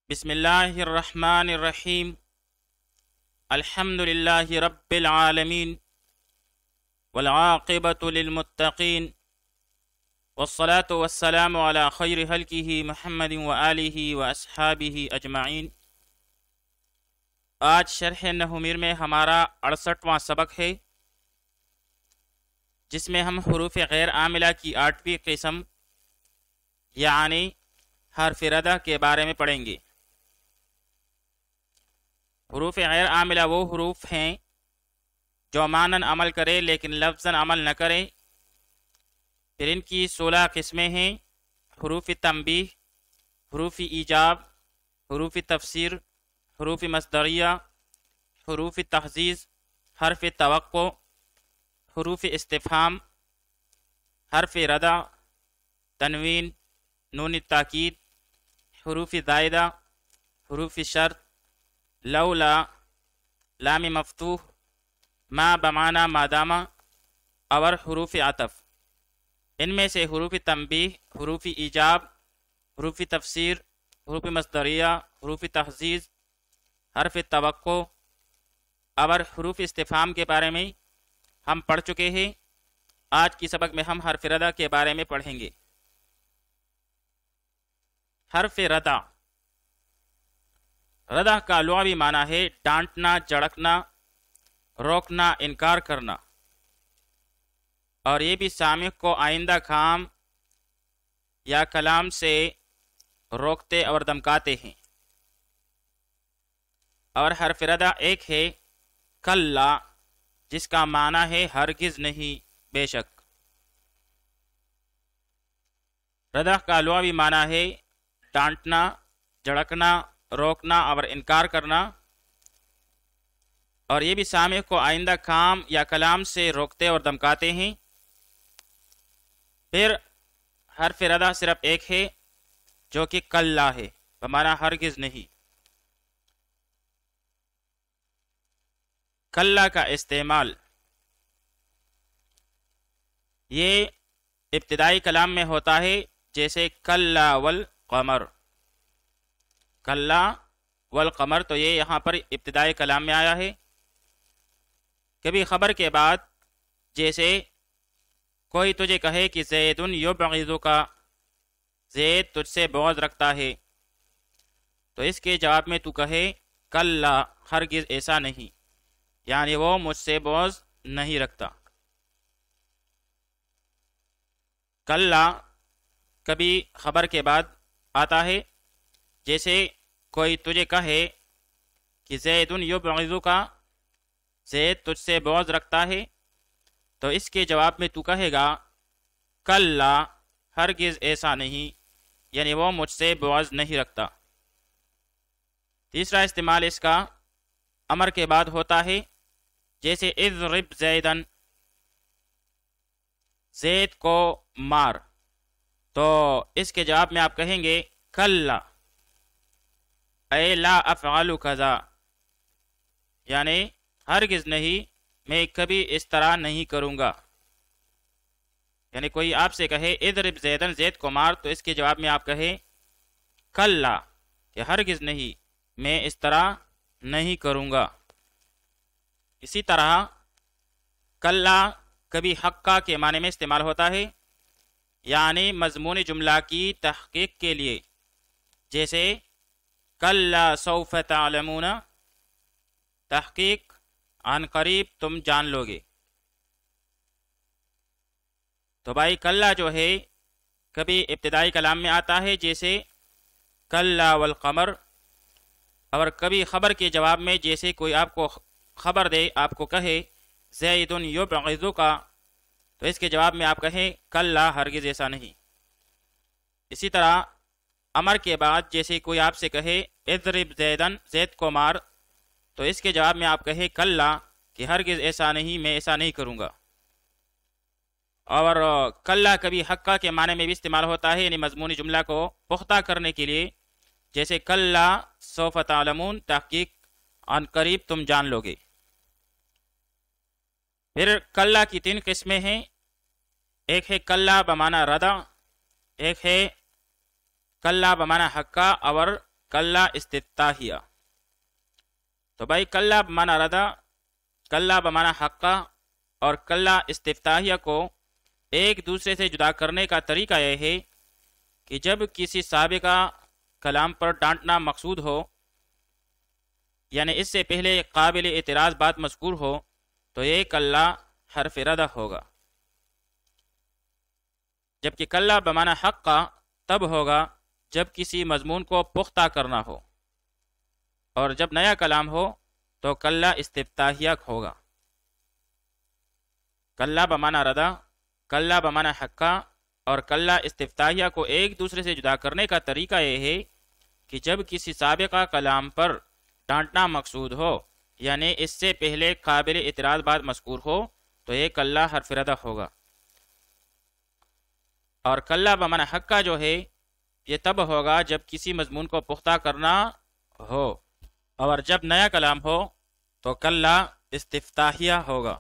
بسم اللہ الرحمن الرحیم الحمد للہ رب العالمین والعاقبۃ للمتقین والصلاة والسلام علی خیر خلقہ محمد وآلہ واصحابہ اجمعین۔ آج شرح نحومیر میں ہمارا 68واں سبق ہے، جس میں ہم حروف غیر عاملہ کی 8ویں قسم یعنی حرف ردہ کے بارے میں پڑھیں گے۔ حروف غیر عاملہ وہ حروف ہیں جو معنن عمل کرے لیکن لفظاً عمل نہ کرے۔ پھر ان کی 16 قسمیں ہیں: حروف تنبیہ، حروف ایجاب، حروف تفسیر، حروف مصدریہ، حروف تحزیز، حرف توقع، حروف استفہام، حرف ردع، تنوین، نون التاکید، حروف زائدہ، حروف شرط، لولا، لام مفتوح، ما بمعنی مادامہ اور حروف عطف۔ ان میں سے حروف تنبیہ، حروف ایجاب، حروف تفسیر، حروف مصدریہ، حروف تحزیز، حرف توقع اور حروف استفہام کے بارے میں ہم پڑھ چکے ہیں۔ آج کی سبق میں ہم حرف ردع کے بارے میں پڑھیں گے۔ حرف ردع، ردع کا لغوی معنی ہے ڈانٹنا، جھڑکنا، روکنا، انکار کرنا، اور یہ بھی سامع کو آئندہ کام یا کلام سے روکتے اور دمکاتے ہیں۔ اور حرف ردع ایک ہے کلا، جس کا معنی ہے ہرگز نہیں، بے شک۔ ردع کا لغوی معنی ہے ڈانٹنا، جھڑکنا، روکنا اور انکار کرنا، اور یہ بھی سامع کو آئندہ کام یا کلام سے روکتے اور دمکاتے ہیں۔ پھر حرف ردع صرف ایک ہے جو کہ کلا ہے، بمعنی ہرگز نہیں۔ کلا کا استعمال یہ ابتدائی کلام میں ہوتا ہے، جیسے کلا والقمر، کلا والقمر، تو یہ یہاں پر ابتدائی کلام میں آیا ہے۔ کبھی خبر کے بعد، جیسے کوئی تجھے کہے کہ زید یبغضک، زید تجھ سے بغض رکھتا ہے، تو اس کے جواب میں تو کہے کلا، ہرگز ایسا نہیں، یعنی وہ مجھ سے بغض نہیں رکھتا۔ کلا کبھی خبر کے بعد آتا ہے، جیسے کوئی تجھے کہے کہ زید یبغضک، زید تجھ سے بغض رکھتا ہے، تو اس کے جواب میں تو کہے گا کلا، ہرگز ایسا نہیں، یعنی وہ مجھ سے بغض نہیں رکھتا۔ تیسرا استعمال اس کا امر کے بعد ہوتا ہے، جیسے اضرب زیدن، زید کو مار، تو اس کے جواب میں آپ کہیں گے کلا، اے لا افعل کذا، یعنی ہرگز نہیں، میں کبھی اس طرح نہیں کروں گا۔ یعنی کوئی آپ سے کہے اضرب زیدن، زید کو مار، تو اس کے جواب میں آپ کہیں کلا، کہ ہرگز نہیں، میں اس طرح نہیں کروں گا۔ اسی طرح کلا کبھی حقہ کے معنی میں استعمال ہوتا ہے، یعنی مضمون جملہ کی تحقیق کے لیے، جیسے کلا سوف تعلمون، تحقیق عن قریب تم جان لو گے۔ تو بھائی کلا جو ہے کبھی ابتدائی کلام میں آتا ہے، جیسے کلا والقمر، اور کبھی خبر کے جواب میں، جیسے کوئی آپ کو خبر دے، آپ کو کہے زید یبغضک، تو اس کے جواب میں آپ کہیں کلا، ہرگز ایسا نہیں۔ اسی طرح امر کے بعد، جیسے کوئی آپ سے کہے اضرب زیدن، زید کو مار، تو اس کے جواب میں آپ کہیں کلا، کہ ہرگز ایسا نہیں، میں ایسا نہیں کروں گا۔ اور کلا کبھی حقہ کے معنی میں بھی استعمال ہوتا ہے، یعنی مضمونی جملہ کو پختہ کرنے کے لیے، جیسے کلا سوف تعلمون، تحقیق عن قریب تم جان لو گے۔ پھر کلا کی 3 قسمیں ہیں، ایک ہے کلا بمعنی ردع، ایک ہے کلا بمعنی حقہ، اور کلا استفتاحیہ. تو بھائی کلا بمعنی ردا، کلا بمعنی حقہ اور کلا استفتاحیہ کو ایک دوسرے سے جدا کرنے کا طریقہ یہ ہے کہ جب کسی سابقہ کلام پر ڈانٹنا مقصود ہو، یعنی اس سے پہلے قابل اعتراض بات مذکور ہو، تو یہ کلا حرف ردہ ہوگا. جبکہ کلا بمعنی حق کا تب ہوگا جب کسی مضمون کو پختہ کرنا ہو، اور جب نیا کلام ہو تو کلا استفتاحیہ ہوگا. کلا بمعنی ردہ، کلا بمعنی حقہ اور کلا استفتاحیہ کو ایک دوسرے سے جدا کرنے کا طریقہ یہ ہے کہ جب کسی سابقہ کلام پر ڈانٹنا مقصود ہو، یعنی اس سے پہلے قابل اعتراض بات مذکور ہو، تو یہ کلا حرف ردہ ہوگا. اور کلا بمعنی حقہ جو ہے یہ تب ہوگا جب کسی مضمون کو پختہ کرنا ہو، اور جب نیا کلام ہو تو کلا استفتاحیہ ہوگا.